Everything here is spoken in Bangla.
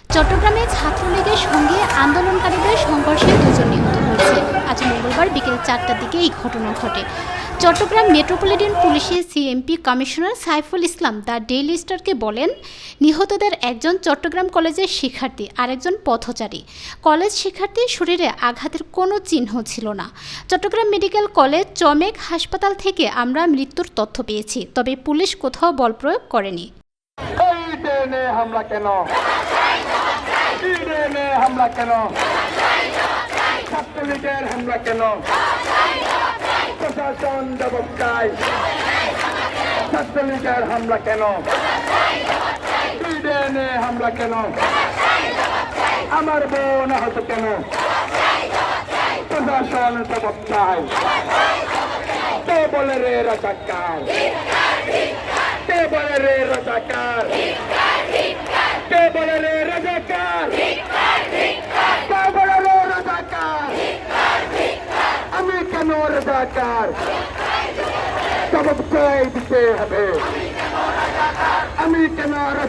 চট্টগ্রামে ছাত্রলীগের সঙ্গে আন্দোলনকারীদের সংঘর্ষে দুজন নিহত হয়েছে। আজ মঙ্গলবার বিকেল 4টার দিকে এই ঘটনা ঘটে। চট্টগ্রাম মেট্রোপলিটন পুলিশের CMP commissioner Saiful Islam the daily স্টারকে বলেন, নিহতদের একজন চট্টগ্রাম কলেজের শিক্ষার্থী, আরেকজন পথচারী। কলেজ শিক্ষার্থীর শরীরে আঘাতের কোনো চিহ্ন ছিল না। চট্টগ্রাম মেডিকেল কলেজ চমেক হাসপাতাল থেকে আমরা মৃত্যুর তথ্য পেয়েছি, তবে পুলিশ কোথাও বল প্রয়োগ করেনি। হামলা কেন? হামলা কেন? ছাত্রলীগের হামলা কেন? প্রশাসন জবাব চাই। ছাত্রলীগের হামলা কেন? হামলা কেন? আমার বোন আহত কেন? প্রশাসন জবাব চাই। কে বলে রে রাজাকার? কে বলে রে রাজাকার? কে বলে রে রাজাকার? কে বলে রে রাজাকার? আমি কেন রাজাকার? জবাব চাই দিতে হবে। আমি কেন রাজা